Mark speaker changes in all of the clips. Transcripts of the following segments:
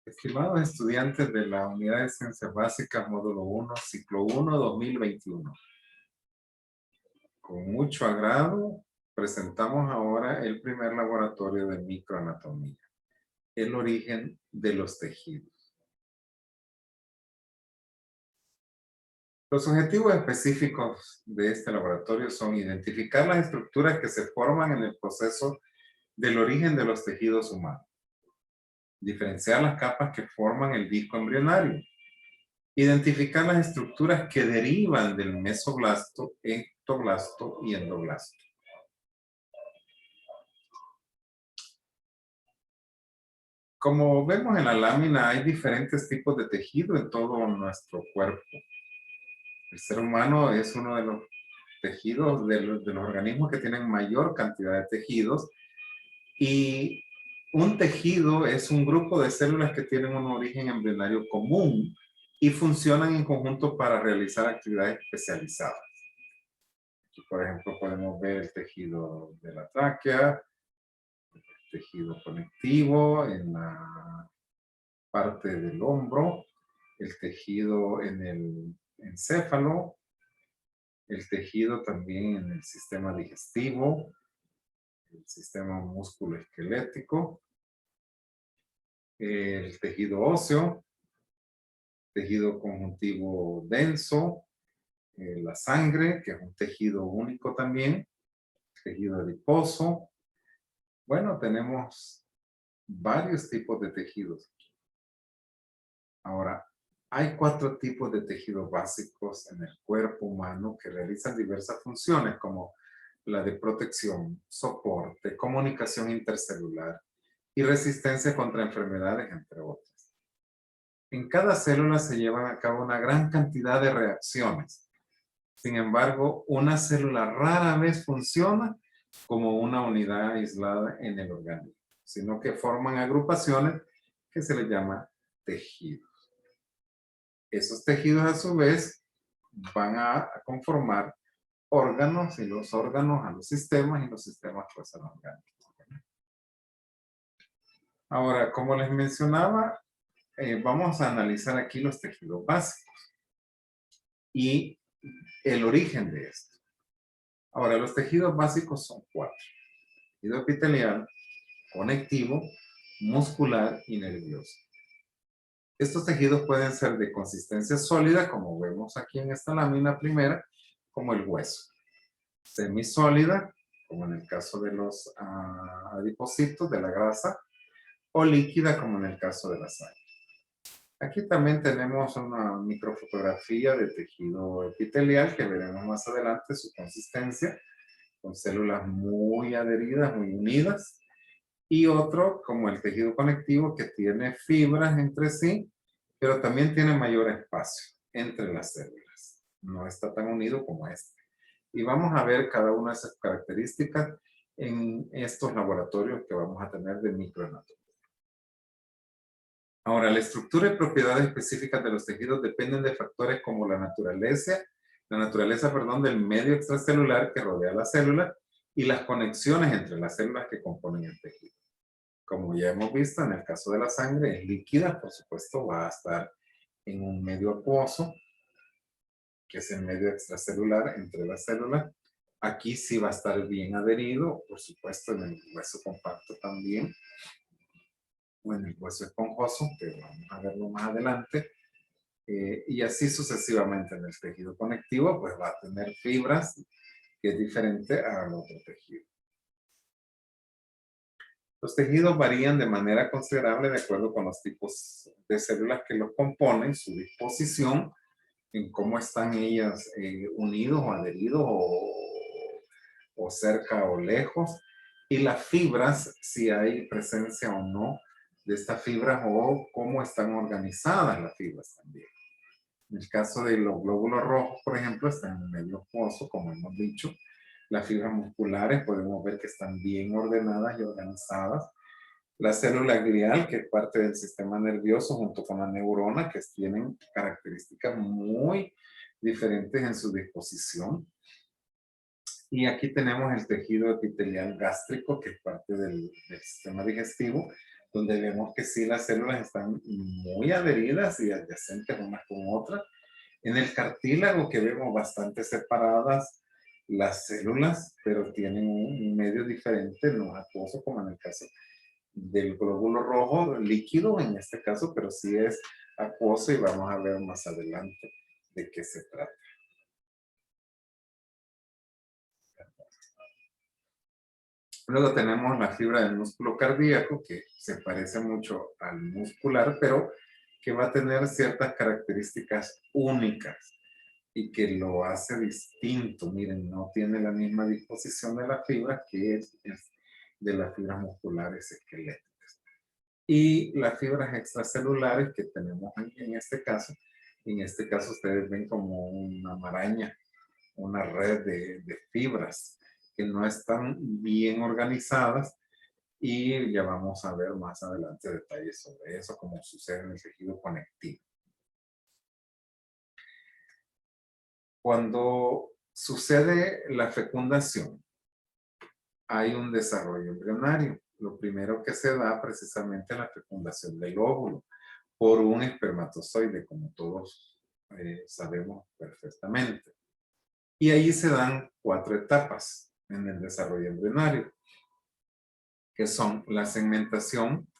Speaker 1: Estimados estudiantes de la Unidad de Ciencias Básicas, Módulo 1, Ciclo 1, 2021. Con mucho agrado, presentamos ahora el primer laboratorio de microanatomía, el origen de los tejidos. Los objetivos específicos de este laboratorio son identificar las estructuras que se forman en el proceso del origen de los tejidos humanos, diferenciar las capas que forman el disco embrionario, identificar las estructuras que derivan del mesoblasto, ectoblasto y endoblasto. Como vemos en la lámina, hay diferentes tipos de tejido en todo nuestro cuerpo. El ser humano es uno de los tejidos, de los organismos que tienen mayor cantidad de tejidos, y un tejido es un grupo de células que tienen un origen embrionario común y funcionan en conjunto para realizar actividades especializadas. Aquí, por ejemplo, podemos ver el tejido de la tráquea, el tejido conectivo en la parte del hombro, el tejido en el encéfalo, el tejido también en el sistema digestivo, el sistema musculoesquelético, el tejido óseo, tejido conjuntivo denso, la sangre, que es un tejido único también, tejido adiposo. Bueno, tenemos varios tipos de tejidos. Ahora, hay 4 tipos de tejidos básicos en el cuerpo humano que realizan diversas funciones, como la de protección, soporte, comunicación intercelular y resistencia contra enfermedades, entre otras. En cada célula se llevan a cabo una gran cantidad de reacciones. Sin embargo, una célula rara vez funciona como una unidad aislada en el organismo, sino que forman agrupaciones que se les llama tejidos. Esos tejidos a su vez van a conformar órganos, y los órganos a los sistemas, y los sistemas pues a los órganos. Ahora, como les mencionaba, vamos a analizar aquí los tejidos básicos y el origen de esto. Ahora, los tejidos básicos son 4. Tejido epitelial, conectivo, muscular y nervioso. Estos tejidos pueden ser de consistencia sólida, como vemos aquí en esta lámina primera, como el hueso. Semisólida, como en el caso de los adipocitos, de la grasa, o líquida, como en el caso de la sangre. Aquí también tenemos una microfotografía de tejido epitelial, que veremos más adelante su consistencia, con células muy adheridas, muy unidas. Y otro, como el tejido conectivo, que tiene fibras entre sí, pero también tiene mayor espacio entre las células. No está tan unido como este. Y vamos a ver cada una de esas características en estos laboratorios que vamos a tener de microanatomía. Ahora, la estructura y propiedades específicas de los tejidos dependen de factores como la naturaleza, del medio extracelular que rodea la célula y las conexiones entre las células que componen el tejido. Como ya hemos visto, en el caso de la sangre es líquida, por supuesto, va a estar en un medio acuoso, que es el medio extracelular entre las células. Aquí sí va a estar bien adherido, por supuesto, en el hueso compacto también, o en el hueso esponjoso, que vamos a verlo más adelante, y así sucesivamente. En el tejido conectivo, pues va a tener fibras, que es diferente al otro tejido. Los tejidos varían de manera considerable de acuerdo con los tipos de células que los componen, su disposición, en cómo están ellas unidos o adheridos o cerca o lejos, y las fibras, si hay presencia o no de estas fibras, o cómo están organizadas las fibras también. En el caso de los glóbulos rojos, por ejemplo, están en el medio acuoso, como hemos dicho. Las fibras musculares podemos ver que están bien ordenadas y organizadas. La célula glial, que es parte del sistema nervioso, junto con la neurona, que tienen características muy diferentes en su disposición. Y aquí tenemos el tejido epitelial gástrico, que es parte del sistema digestivo. donde vemos que sí las células están muy adheridas y adyacentes unas con otras. En el cartílago que vemos bastante separadas las células, pero tienen un medio diferente, no acuoso como en el caso del glóbulo rojo líquido en este caso, pero sí es acuoso y vamos a ver más adelante de qué se trata. Luego tenemos la fibra del músculo cardíaco, que se parece mucho al muscular, pero que va a tener ciertas características únicas y que lo hace distinto. Miren, no tiene la misma disposición de la fibra que es de las fibras musculares esqueléticas. Y las fibras extracelulares que tenemos en este caso ustedes ven como una maraña, una red de fibras que no están bien organizadas y ya vamos a ver más adelante detalles sobre eso, como sucede en el tejido conectivo. Cuando sucede la fecundación, hay un desarrollo embrionario. Lo primero que se da precisamente es la fecundación del óvulo por un espermatozoide, como todos sabemos perfectamente. Y ahí se dan 4 etapas en el desarrollo embrionario, que son la segmentación,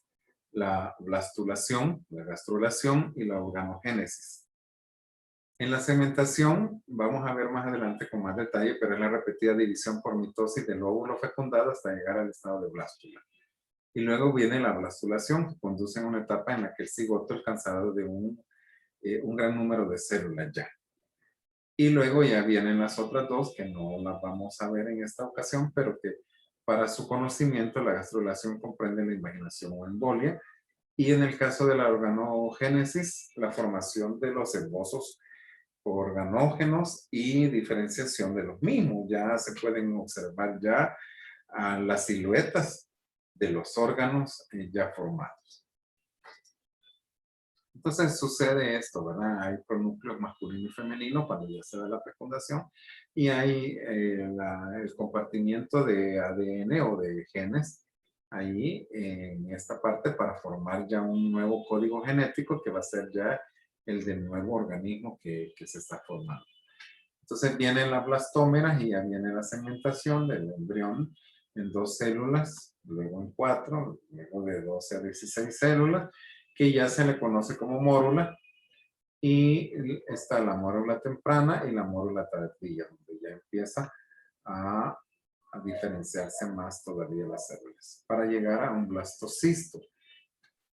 Speaker 1: la blastulación, la gastrulación y la organogénesis. En la segmentación, vamos a ver más adelante con más detalle, pero es la repetida división por mitosis del óvulo fecundado hasta llegar al estado de blástula. Y luego viene la blastulación, que conduce a una etapa en la que el cigoto es alcanzado de un gran número de células ya. Y luego ya vienen las otras dos, que no las vamos a ver en esta ocasión, pero que para su conocimiento la gastrulación comprende la invaginación o embolia. Y en el caso de la organogénesis, la formación de los esbozos organógenos y diferenciación de los mismos. Ya se pueden observar ya las siluetas de los órganos ya formados. Entonces sucede esto, ¿verdad? Hay pronúcleos masculino y femenino cuando ya se da la fecundación y hay el compartimiento de ADN o de genes ahí en esta parte para formar ya un nuevo código genético que va a ser ya el del nuevo organismo que se está formando. Entonces vienen las blastómeras y ya viene la segmentación del embrión en 2 células, luego en 4, luego de 12 a 16 células, que ya se le conoce como mórula, y está la mórula temprana y la mórula tardía, donde ya empieza a diferenciarse más todavía las células, para llegar a un blastocisto,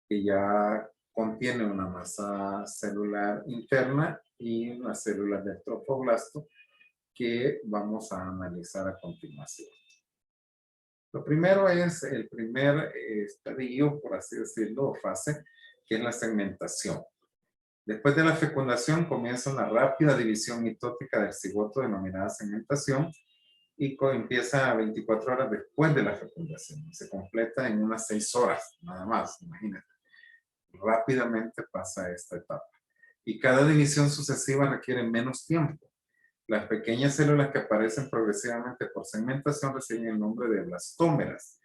Speaker 1: que ya contiene una masa celular interna y unas células del tropoblasto que vamos a analizar a continuación. Lo primero es el primer estadio, por así decirlo, o fase, que es la segmentación. Después de la fecundación comienza una rápida división mitótica del cigoto denominada segmentación y empieza a 24 horas después de la fecundación. Se completa en unas 6 horas, nada más, imagínate. Rápidamente pasa esta etapa. Y cada división sucesiva requiere menos tiempo. Las pequeñas células que aparecen progresivamente por segmentación reciben el nombre de blastómeras,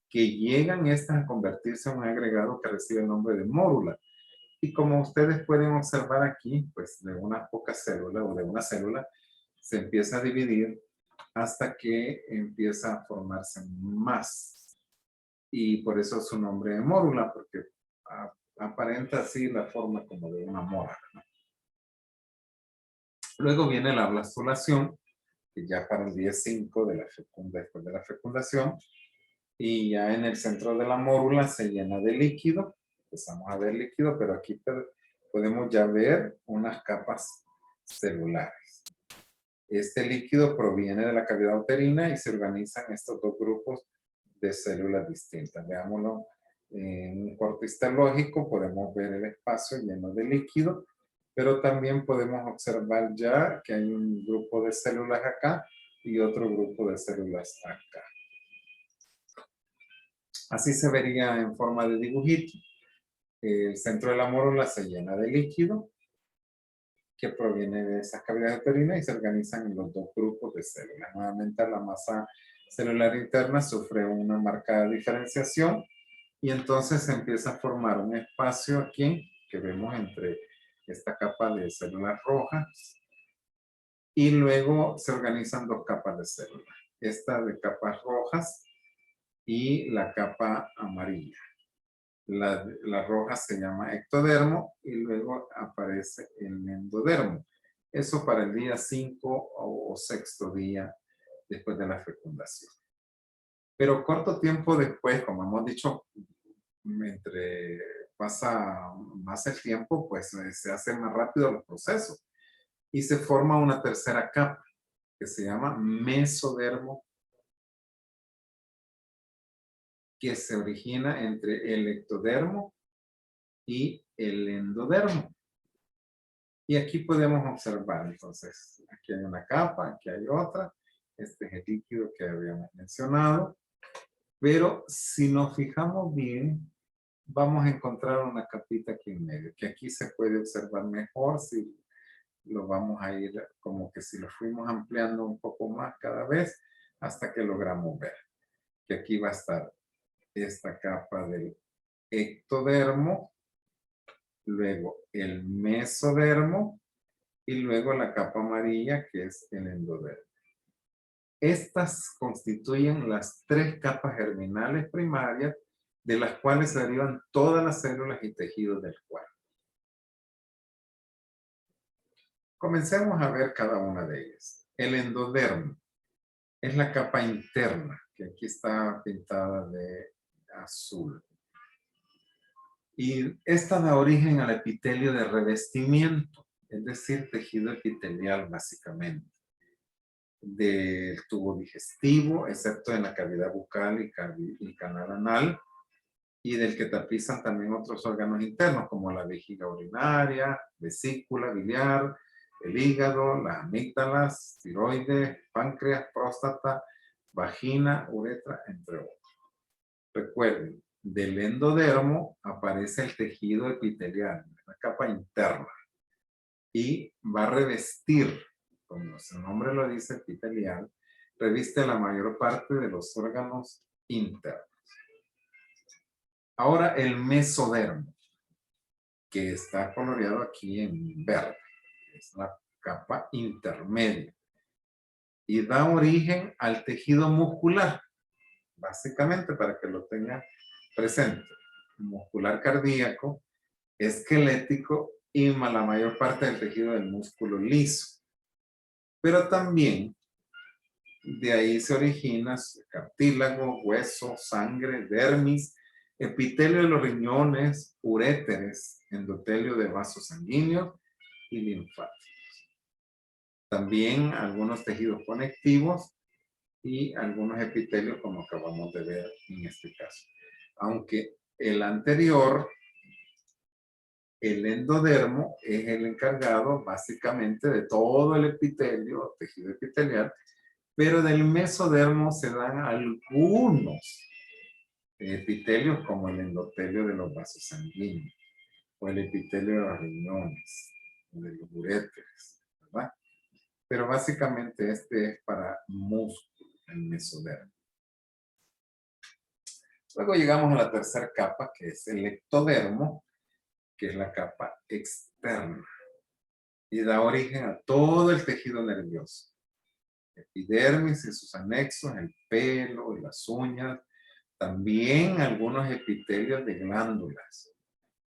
Speaker 1: que llegan estas a convertirse en un agregado que recibe el nombre de mórula. Y como ustedes pueden observar aquí, pues de unas pocas células o de una célula se empieza a dividir hasta que empieza a formarse más. Y por eso su nombre de mórula, porque aparenta así la forma como de una mora, ¿no? Luego viene la blastulación, que ya para el día 5 de la después de la fecundación, y ya en el centro de la mórula se llena de líquido. Empezamos a ver líquido, pero aquí podemos ya ver unas capas celulares. Este líquido proviene de la cavidad uterina y se organizan estos 2 grupos de células distintas. Veámoslo en un corte histológico, podemos ver el espacio lleno de líquido, pero también podemos observar ya que hay un grupo de células acá y otro grupo de células acá. Así se vería en forma de dibujito. El centro de la mórula se llena de líquido que proviene de esa cavidad uterina y se organizan en los 2 grupos de células. Nuevamente la masa celular interna sufre una marcada diferenciación Y entonces se empieza a formar un espacio aquí que vemos entre esta capa de células rojas y luego se organizan dos capas de células. Esta de capas rojas y la capa amarilla. La roja se llama ectodermo y luego aparece el endodermo. Eso para el día 5 o sexto día después de la fecundación. Pero corto tiempo después, como hemos dicho, entre pasa más el tiempo, pues se hacen más rápido los procesos y se forma una tercera capa que se llama mesodermo, que se origina entre el ectodermo y el endodermo. Y aquí podemos observar, entonces, aquí hay una capa, aquí hay otra, este es el líquido que habíamos mencionado, pero si nos fijamos bien, vamos a encontrar una capita aquí en medio, que aquí se puede observar mejor si lo vamos a ir como que si lo fuimos ampliando un poco más cada vez hasta que logramos ver que aquí va a estar esta capa del ectodermo, luego el mesodermo y luego la capa amarilla que es el endodermo. Estas constituyen las tres capas germinales primarias de las cuales se derivan todas las células y tejidos del cuerpo. Comencemos a ver cada una de ellas. El endodermo es la capa interna, que aquí está pintada de azul. Y esta da origen al epitelio de revestimiento, es decir, tejido epitelial básicamente, del tubo digestivo, excepto en la cavidad bucal y canal anal, y del que tapizan también otros órganos internos, como la vejiga urinaria, vesícula biliar, el hígado, las amígdalas, tiroides, páncreas, próstata, vagina, uretra, entre otros. Recuerden, del endodermo aparece el tejido epitelial, la capa interna, y va a revestir, como su nombre lo dice, epitelial, reviste la mayor parte de los órganos internos. Ahora el mesodermo, que está coloreado aquí en verde, es la capa intermedia, y da origen al tejido muscular, básicamente para que lo tengan presente, muscular cardíaco, esquelético y la mayor parte del tejido del músculo liso. Pero también de ahí se origina cartílago, hueso, sangre, dermis, epitelio de los riñones, uréteres, endotelio de vasos sanguíneos y linfáticos. También algunos tejidos conectivos y algunos epitelios como acabamos de ver en este caso. Aunque el anterior, el endodermo, es el encargado básicamente de todo el epitelio, tejido epitelial, pero del mesodermo se dan algunos epitelios como el endotelio de los vasos sanguíneos o el epitelio de los riñones, de los uréteres, ¿verdad? Pero básicamente este es para músculo, el mesodermo. Luego llegamos a la tercera capa, que es el ectodermo, que es la capa externa y da origen a todo el tejido nervioso. Epidermis y sus anexos, el pelo y las uñas, también algunos epitelios de glándulas,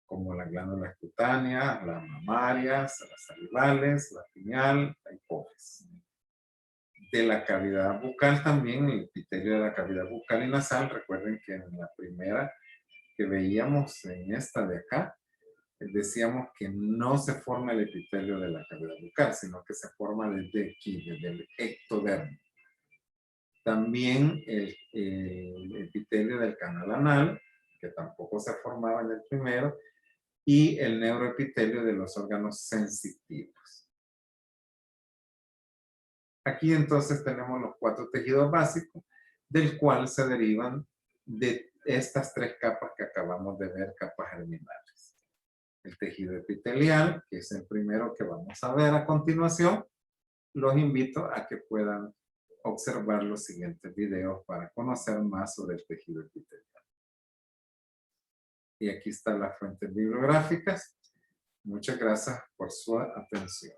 Speaker 1: como las glándulas cutáneas, las mamarias, las salivales, la pineal, la hipófisis. De la cavidad bucal también, el epitelio de la cavidad bucal y nasal, recuerden que en la primera que veíamos en esta de acá, decíamos que no se forma el epitelio de la cavidad bucal, sino que se forma desde aquí, desde el ectodermo. También el epitelio del canal anal, que tampoco se formaba en el primero, y el neuroepitelio de los órganos sensitivos. Aquí entonces tenemos los cuatro tejidos básicos, del cual se derivan de estas tres capas que acabamos de ver, capas germinales. El tejido epitelial, que es el primero que vamos a ver a continuación. Los invito a que puedan observar los siguientes videos para conocer más sobre el tejido epitelial. Y aquí están las fuentes bibliográficas. Muchas gracias por su atención.